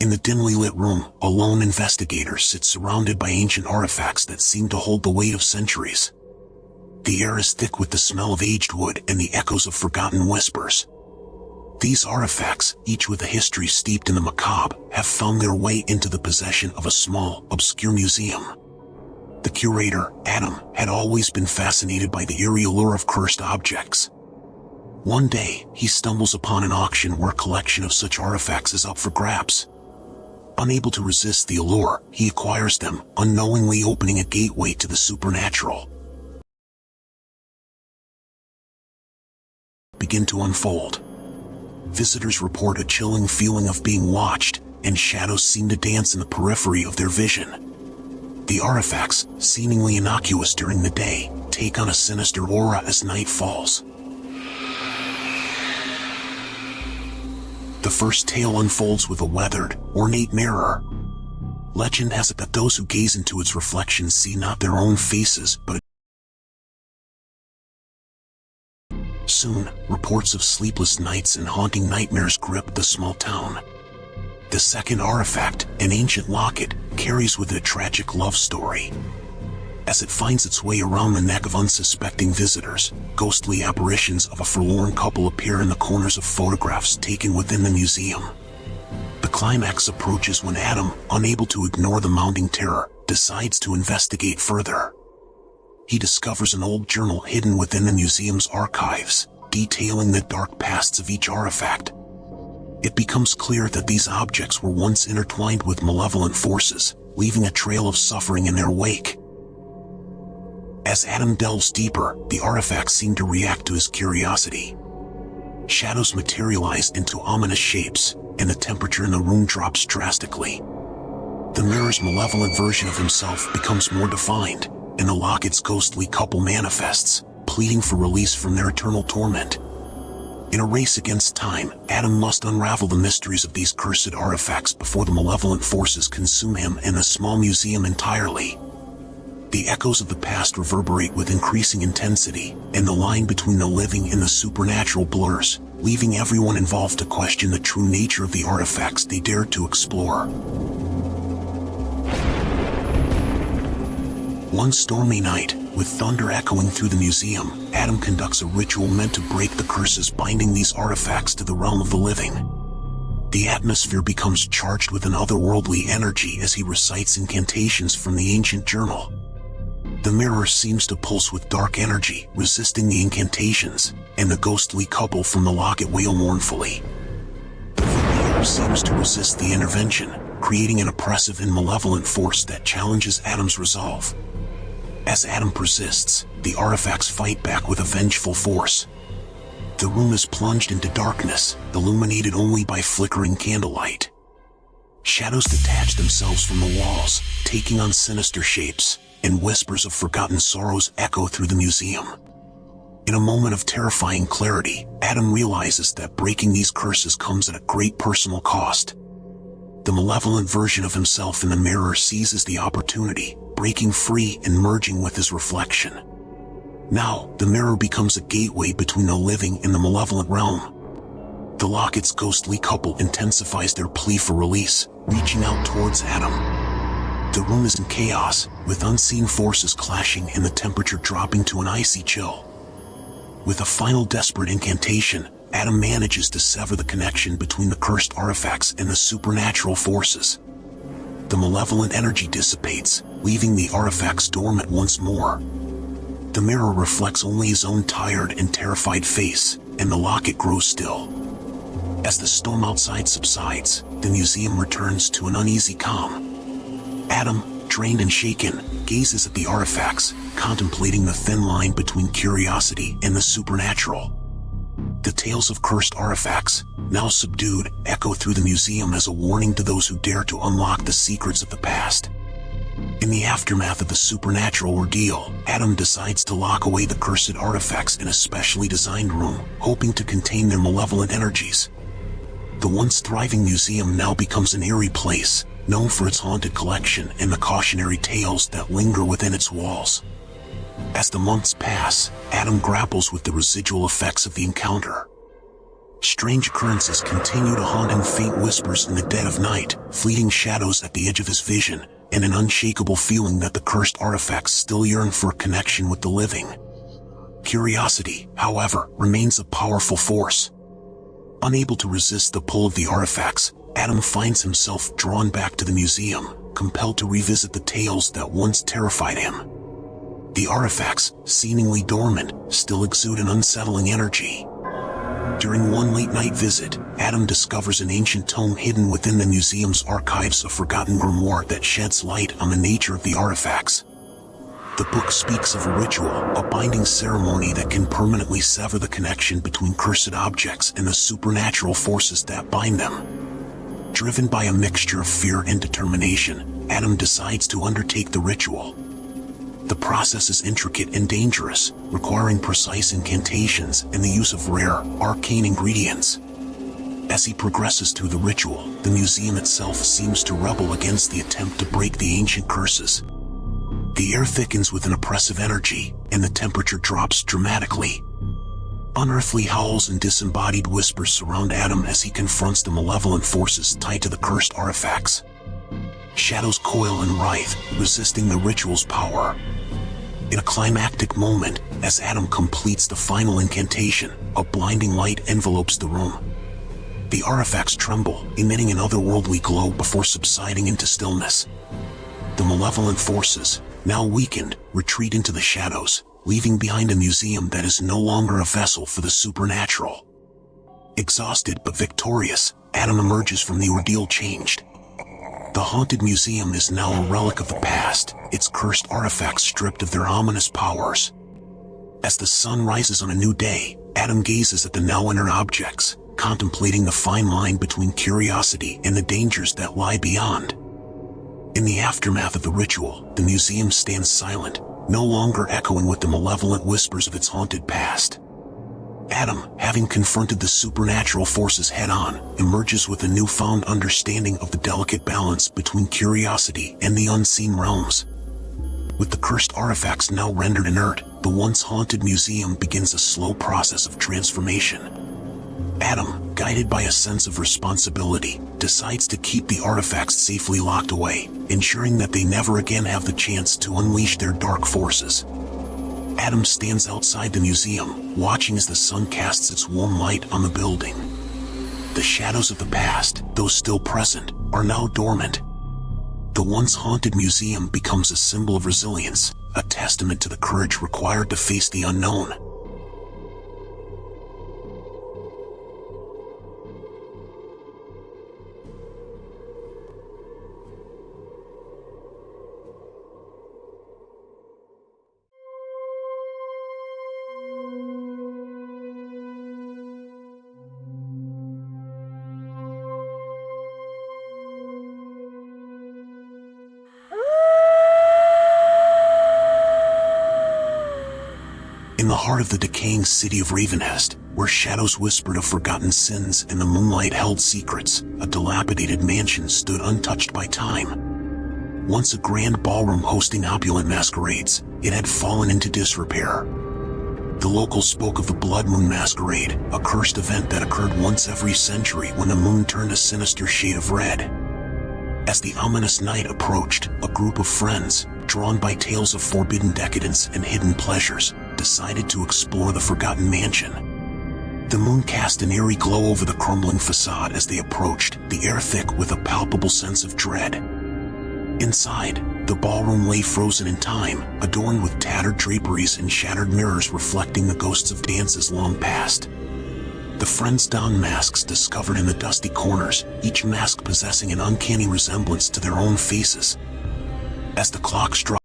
In the dimly lit room, a lone investigator sits surrounded by ancient artifacts that seem to hold the weight of centuries. The air is thick with the smell of aged wood and the echoes of forgotten whispers. These artifacts, each with a history steeped in the macabre, have found their way into the possession of a small, obscure museum. The curator, Adam, had always been fascinated by the eerie allure of cursed objects. One day, he stumbles upon an auction where a collection of such artifacts is up for grabs. Unable to resist the allure, he acquires them, unknowingly opening a gateway to the supernatural. Begin to unfold. Visitors report a chilling feeling of being watched, and shadows seem to dance in the periphery of their vision. The artifacts, seemingly innocuous during the day, take on a sinister aura as night falls. The first tale unfolds with a weathered, ornate mirror. Legend has it that those who gaze into its reflection see not their own faces, but soon, reports of sleepless nights and haunting nightmares grip the small town. The second artifact, an ancient locket, carries with it a tragic love story. As it finds its way around the neck of unsuspecting visitors, ghostly apparitions of a forlorn couple appear in the corners of photographs taken within the museum. The climax approaches when Adam, unable to ignore the mounting terror, decides to investigate further. He discovers an old journal hidden within the museum's archives, detailing the dark pasts of each artifact. It becomes clear that these objects were once intertwined with malevolent forces, leaving a trail of suffering in their wake. As Adam delves deeper, the artifacts seem to react to his curiosity. Shadows materialize into ominous shapes, and the temperature in the room drops drastically. The mirror's malevolent version of himself becomes more defined, and the locket's ghostly couple manifests, pleading for release from their eternal torment. In a race against time, Adam must unravel the mysteries of these cursed artifacts before the malevolent forces consume him and the small museum entirely. The echoes of the past reverberate with increasing intensity, and the line between the living and the supernatural blurs, leaving everyone involved to question the true nature of the artifacts they dared to explore. One stormy night, with thunder echoing through the museum, Adam conducts a ritual meant to break the curses binding these artifacts to the realm of the living. The atmosphere becomes charged with an otherworldly energy as he recites incantations from the ancient journal. The mirror seems to pulse with dark energy, resisting the incantations, and the ghostly couple from the locket wail mournfully. The very air seems to resist the intervention, creating an oppressive and malevolent force that challenges Adam's resolve. As Adam persists, the artifacts fight back with a vengeful force. The room is plunged into darkness, illuminated only by flickering candlelight. Shadows detach themselves from the walls, taking on sinister shapes, and whispers of forgotten sorrows echo through the museum. In a moment of terrifying clarity, Adam realizes that breaking these curses comes at a great personal cost. The malevolent version of himself in the mirror seizes the opportunity, breaking free and merging with his reflection. Now, the mirror becomes a gateway between the living and the malevolent realm. The locket's ghostly couple intensifies their plea for release, reaching out towards Adam. The room is in chaos, with unseen forces clashing and the temperature dropping to an icy chill. With a final desperate incantation, Adam manages to sever the connection between the cursed artifacts and the supernatural forces. The malevolent energy dissipates, leaving the artifacts dormant once more. The mirror reflects only his own tired and terrified face, and the locket grows still. As the storm outside subsides, the museum returns to an uneasy calm. Adam, drained and shaken, gazes at the artifacts, contemplating the thin line between curiosity and the supernatural. The tales of cursed artifacts, now subdued, echo through the museum as a warning to those who dare to unlock the secrets of the past. In the aftermath of the supernatural ordeal, Adam decides to lock away the cursed artifacts in a specially designed room, hoping to contain their malevolent energies. The once thriving museum now becomes an eerie place, known for its haunted collection and the cautionary tales that linger within its walls. As the months pass, Adam grapples with the residual effects of the encounter. Strange occurrences continue to haunt him, faint whispers in the dead of night, fleeting shadows at the edge of his vision, and an unshakable feeling that the cursed artifacts still yearn for a connection with the living. Curiosity, however, remains a powerful force. Unable to resist the pull of the artifacts, Adam finds himself drawn back to the museum, compelled to revisit the tales that once terrified him. The artifacts, seemingly dormant, still exude an unsettling energy. During one late-night visit, Adam discovers an ancient tome hidden within the museum's archives, a forgotten grimoire that sheds light on the nature of the artifacts. The book speaks of a ritual, a binding ceremony that can permanently sever the connection between cursed objects and the supernatural forces that bind them. Driven by a mixture of fear and determination, Adam decides to undertake the ritual. The process is intricate and dangerous, requiring precise incantations and the use of rare, arcane ingredients. As he progresses through the ritual, the museum itself seems to rebel against the attempt to break the ancient curses. The air thickens with an oppressive energy, and the temperature drops dramatically. Unearthly howls and disembodied whispers surround Adam as he confronts the malevolent forces tied to the cursed artifacts. Shadows coil and writhe, resisting the ritual's power. In a climactic moment, as Adam completes the final incantation, a blinding light envelopes the room. The artifacts tremble, emitting an otherworldly glow before subsiding into stillness. The malevolent forces, now weakened, retreat into the shadows, leaving behind a museum that is no longer a vessel for the supernatural. Exhausted but victorious, Adam emerges from the ordeal changed. The haunted museum is now a relic of the past, its cursed artifacts stripped of their ominous powers. As the sun rises on a new day, Adam gazes at the now inert objects, contemplating the fine line between curiosity and the dangers that lie beyond. In the aftermath of the ritual, the museum stands silent, no longer echoing with the malevolent whispers of its haunted past. Adam, having confronted the supernatural forces head-on, emerges with a newfound understanding of the delicate balance between curiosity and the unseen realms. With the cursed artifacts now rendered inert, the once haunted museum begins a slow process of transformation. Adam, guided by a sense of responsibility, decides to keep the artifacts safely locked away, ensuring that they never again have the chance to unleash their dark forces. Adam stands outside the museum, watching as the sun casts its warm light on the building. The shadows of the past, though still present, are now dormant. The once haunted museum becomes a symbol of resilience, a testament to the courage required to face the unknown. In the heart of the decaying city of Ravenhest, where shadows whispered of forgotten sins and the moonlight held secrets, a dilapidated mansion stood untouched by time. Once a grand ballroom hosting opulent masquerades, it had fallen into disrepair. The locals spoke of the Blood Moon Masquerade, a cursed event that occurred once every century when the moon turned a sinister shade of red. As the ominous night approached, a group of friends, drawn by tales of forbidden decadence and hidden pleasures, decided to explore the forgotten mansion. The moon cast an eerie glow over the crumbling facade as they approached, the air thick with a palpable sense of dread. Inside, the ballroom lay frozen in time, adorned with tattered draperies and shattered mirrors reflecting the ghosts of dances long past. The friends donned masks discovered in the dusty corners, each mask possessing an uncanny resemblance to their own faces. As the clock struck,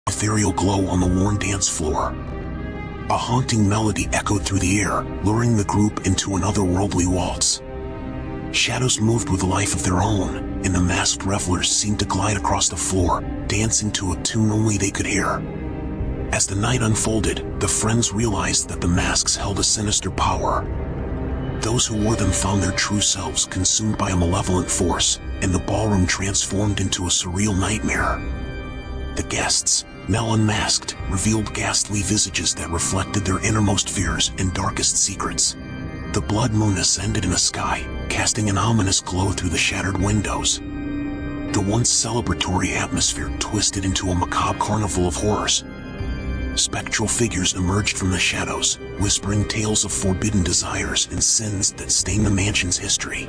ethereal glow on the worn dance floor. A haunting melody echoed through the air, luring the group into an otherworldly waltz. Shadows moved with a life of their own, and the masked revelers seemed to glide across the floor, dancing to a tune only they could hear. As the night unfolded, the friends realized that the masks held a sinister power. Those who wore them found their true selves consumed by a malevolent force, and the ballroom transformed into a surreal nightmare. The guests, now unmasked, revealed ghastly visages that reflected their innermost fears and darkest secrets. The blood moon ascended in the sky, casting an ominous glow through the shattered windows. The once celebratory atmosphere twisted into a macabre carnival of horrors. Spectral figures emerged from the shadows, whispering tales of forbidden desires and sins that stain the mansion's history.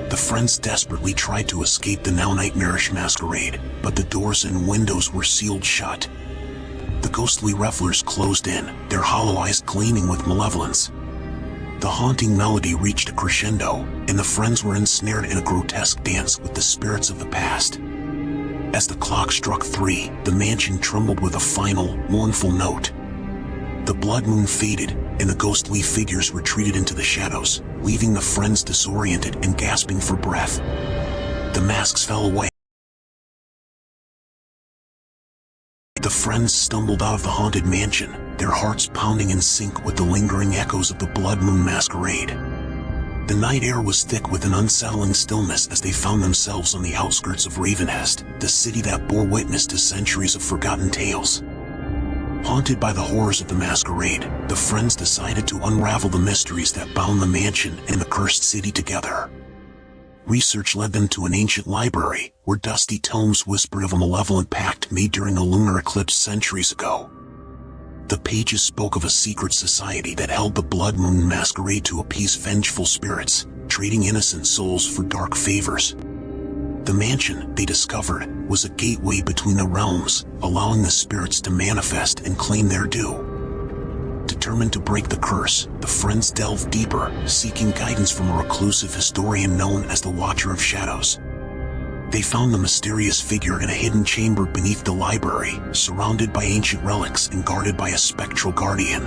The friends desperately tried to escape the now nightmarish masquerade, but the doors and windows were sealed shut. The ghostly revelers closed in, their hollow eyes gleaming with malevolence. The haunting melody reached a crescendo, and the friends were ensnared in a grotesque dance with the spirits of the past. As the clock struck 3, the mansion trembled with a final, mournful note. The blood moon faded, and the ghostly figures retreated into the shadows, leaving the friends disoriented and gasping for breath. The masks fell away. The friends stumbled out of the haunted mansion, their hearts pounding in sync with the lingering echoes of the blood moon masquerade. The night air was thick with an unsettling stillness as they found themselves on the outskirts of Ravenhest, the city that bore witness to centuries of forgotten tales. Haunted by the horrors of the masquerade, the friends decided to unravel the mysteries that bound the mansion and the cursed city together. Research led them to an ancient library, where dusty tomes whispered of a malevolent pact made during a lunar eclipse centuries ago. The pages spoke of a secret society that held the blood moon masquerade to appease vengeful spirits, trading innocent souls for dark favors. The mansion, they discovered, was a gateway between the realms, allowing the spirits to manifest and claim their due. Determined to break the curse, the friends delved deeper, seeking guidance from a reclusive historian known as the Watcher of Shadows. They found the mysterious figure in a hidden chamber beneath the library, surrounded by ancient relics and guarded by a spectral guardian.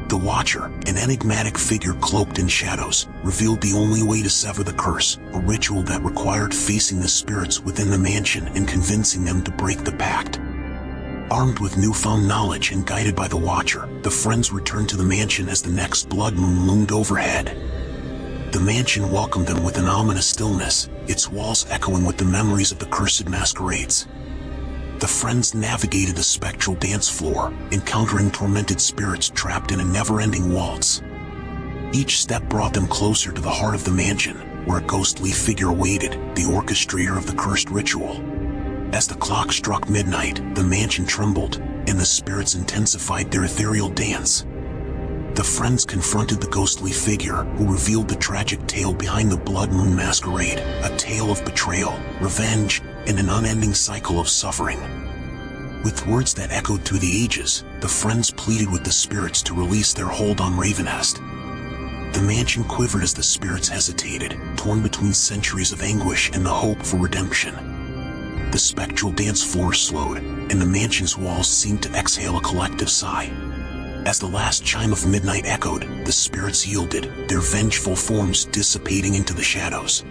The Watcher, an enigmatic figure cloaked in shadows, revealed the only way to sever the curse, a ritual that required facing the spirits within the mansion and convincing them to break the pact. Armed with newfound knowledge and guided by the Watcher, the friends returned to the mansion as the next blood moon loomed overhead. The mansion welcomed them with an ominous stillness, its walls echoing with the memories of the cursed masquerades. The friends navigated the spectral dance floor, encountering tormented spirits trapped in a never-ending waltz. Each step brought them closer to the heart of the mansion, where a ghostly figure awaited, the orchestrator of the cursed ritual. As the clock struck midnight, the mansion trembled, and the spirits intensified their ethereal dance. The friends confronted the ghostly figure, who revealed the tragic tale behind the blood moon masquerade, a tale of betrayal, revenge, and an unending cycle of suffering. With words that echoed through the ages, the friends pleaded with the spirits to release their hold on Ravenhest. The mansion quivered as the spirits hesitated, torn between centuries of anguish and the hope for redemption. The spectral dance floor slowed, and the mansion's walls seemed to exhale a collective sigh. As the last chime of midnight echoed, the spirits yielded, their vengeful forms dissipating into the shadows.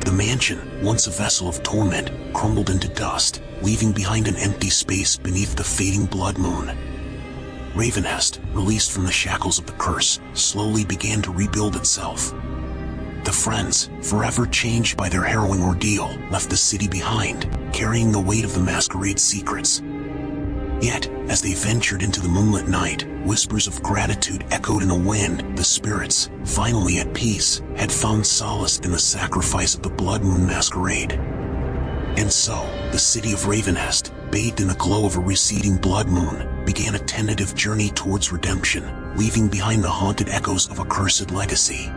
The mansion, once a vessel of torment, crumbled into dust, leaving behind an empty space beneath the fading blood moon. Ravenhest, released from the shackles of the curse, slowly began to rebuild itself. The friends, forever changed by their harrowing ordeal, left the city behind, carrying the weight of the masquerade's secrets. Yet, as they ventured into the moonlit night, whispers of gratitude echoed in the wind. The spirits, finally at peace, had found solace in the sacrifice of the blood moon masquerade. And so, the city of Ravenhest, bathed in the glow of a receding blood moon, began a tentative journey towards redemption, leaving behind the haunted echoes of a cursed legacy.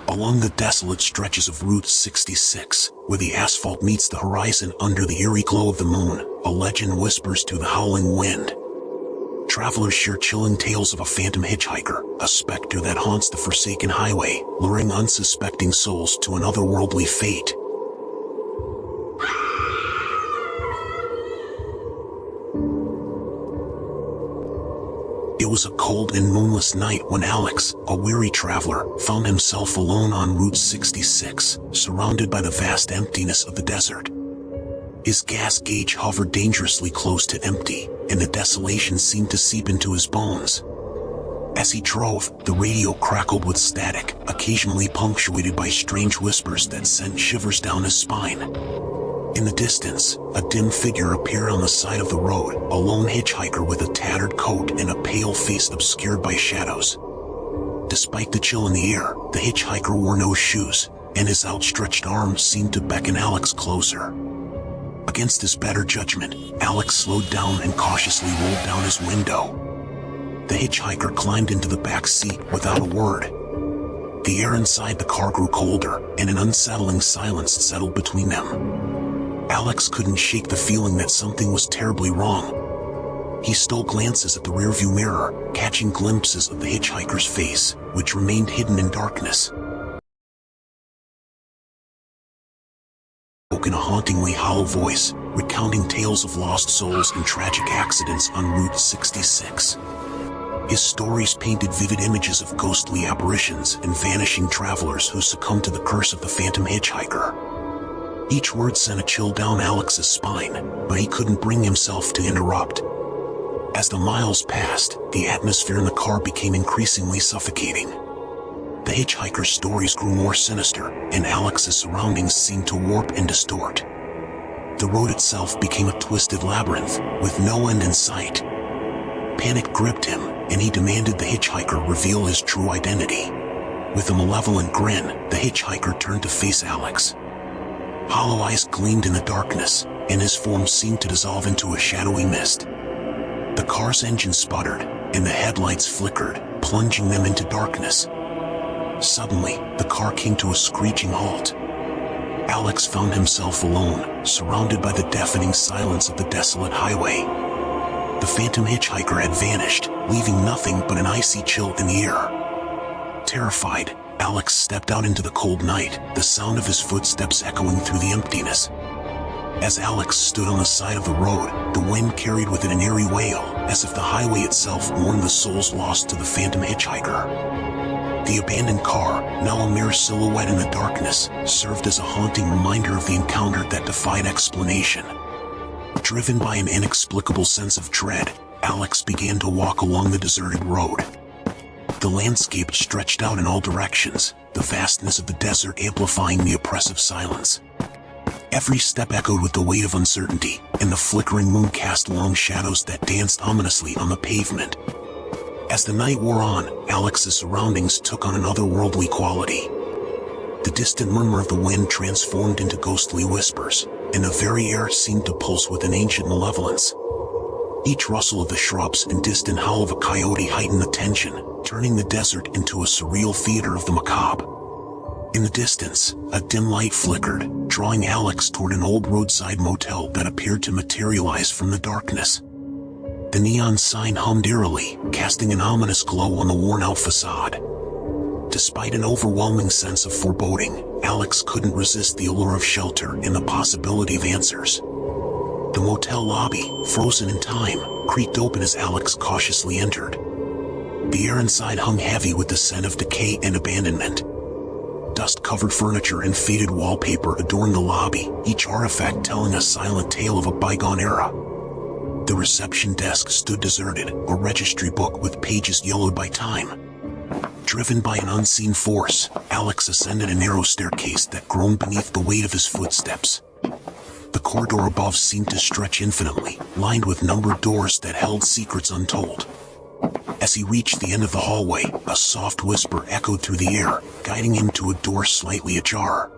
Along the desolate stretches of Route 66, where the asphalt meets the horizon under the eerie glow of the moon, a legend whispers through the howling wind. Travelers share chilling tales of a phantom hitchhiker, a specter that haunts the forsaken highway, luring unsuspecting souls to an otherworldly fate. It was a cold and moonless night when Alex, a weary traveler, found himself alone on Route 66, surrounded by the vast emptiness of the desert. His gas gauge hovered dangerously close to empty, and the desolation seemed to seep into his bones. As he drove, the radio crackled with static, occasionally punctuated by strange whispers that sent shivers down his spine. In the distance, a dim figure appeared on the side of the road, a lone hitchhiker with a tattered coat and a pale face obscured by shadows. Despite the chill in the air, the hitchhiker wore no shoes, and his outstretched arms seemed to beckon Alex closer. Against his better judgment, Alex slowed down and cautiously rolled down his window. The hitchhiker climbed into the back seat without a word. The air inside the car grew colder, and an unsettling silence settled between them. Alex couldn't shake the feeling that something was terribly wrong. He stole glances at the rearview mirror, catching glimpses of the hitchhiker's face, which remained hidden in darkness. In a hauntingly hollow voice, recounting tales of lost souls and tragic accidents on Route 66. His stories painted vivid images of ghostly apparitions and vanishing travelers who succumbed to the curse of the phantom hitchhiker. Each word sent a chill down Alex's spine, but he couldn't bring himself to interrupt. As the miles passed, the atmosphere in the car became increasingly suffocating. The hitchhiker's stories grew more sinister, and Alex's surroundings seemed to warp and distort. The road itself became a twisted labyrinth, with no end in sight. Panic gripped him, and he demanded the hitchhiker reveal his true identity. With a malevolent grin, the hitchhiker turned to face Alex. Hollow eyes gleamed in the darkness, and his form seemed to dissolve into a shadowy mist. The car's engine sputtered, and the headlights flickered, plunging them into darkness. Suddenly, the car came to a screeching halt. Alex found himself alone, surrounded by the deafening silence of the desolate highway. The phantom hitchhiker had vanished, leaving nothing but an icy chill in the air. Terrified, Alex stepped out into the cold night, the sound of his footsteps echoing through the emptiness. As Alex stood on the side of the road, the wind carried with it an eerie wail, as if the highway itself mourned the souls lost to the phantom hitchhiker. The abandoned car, now a mere silhouette in the darkness, served as a haunting reminder of the encounter that defied explanation. Driven by an inexplicable sense of dread, Alex began to walk along the deserted road. The landscape stretched out in all directions, the vastness of the desert amplifying the oppressive silence. Every step echoed with the weight of uncertainty, and the flickering moon cast long shadows that danced ominously on the pavement. As the night wore on, Alex's surroundings took on an otherworldly quality. The distant murmur of the wind transformed into ghostly whispers, and the very air seemed to pulse with an ancient malevolence. Each rustle of the shrubs and distant howl of a coyote heightened the tension, turning the desert into a surreal theater of the macabre. In the distance, a dim light flickered, drawing Alex toward an old roadside motel that appeared to materialize from the darkness. The neon sign hummed eerily, casting an ominous glow on the worn-out facade. Despite an overwhelming sense of foreboding, Alex couldn't resist the allure of shelter and the possibility of answers. The motel lobby, frozen in time, creaked open as Alex cautiously entered. The air inside hung heavy with the scent of decay and abandonment. Dust-covered furniture and faded wallpaper adorned the lobby, each artifact telling a silent tale of a bygone era. The reception desk stood deserted, a registry book with pages yellowed by time. Driven by an unseen force, Alex ascended a narrow staircase that groaned beneath the weight of his footsteps. The corridor above seemed to stretch infinitely, lined with numbered doors that held secrets untold. As he reached the end of the hallway, a soft whisper echoed through the air, guiding him to a door slightly ajar.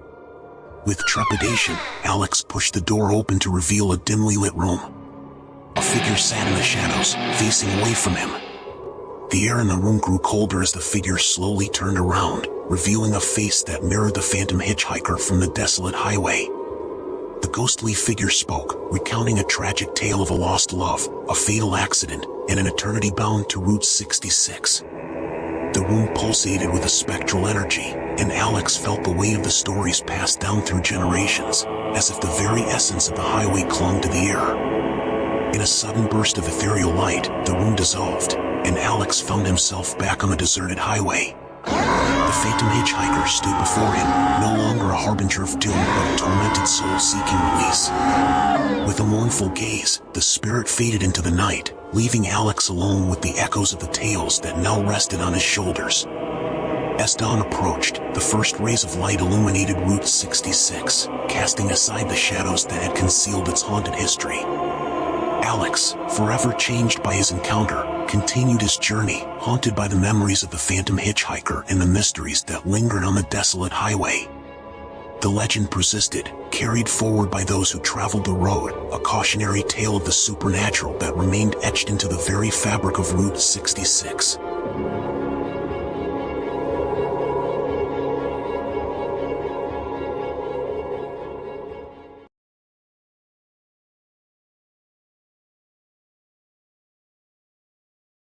With trepidation, Alex pushed the door open to reveal a dimly lit room. A figure sat in the shadows, facing away from him. The air in the room grew colder as the figure slowly turned around, revealing a face that mirrored the phantom hitchhiker from the desolate highway. The ghostly figure spoke, recounting a tragic tale of a lost love, a fatal accident, and an eternity bound to Route 66. The room pulsated with a spectral energy, and Alex felt the weight of the stories passed down through generations, as if the very essence of the highway clung to the air. In a sudden burst of ethereal light, the room dissolved, and Alex found himself back on the deserted highway. The phantom hitchhiker stood before him, no longer a harbinger of doom but a tormented soul seeking release. With a mournful gaze, the spirit faded into the night, leaving Alex alone with the echoes of the tales that now rested on his shoulders. As dawn approached, the first rays of light illuminated Route 66, casting aside the shadows that had concealed its haunted history. Alex, forever changed by his encounter, continued his journey, haunted by the memories of the phantom hitchhiker and the mysteries that lingered on the desolate highway. The legend persisted, carried forward by those who traveled the road, a cautionary tale of the supernatural that remained etched into the very fabric of Route 66.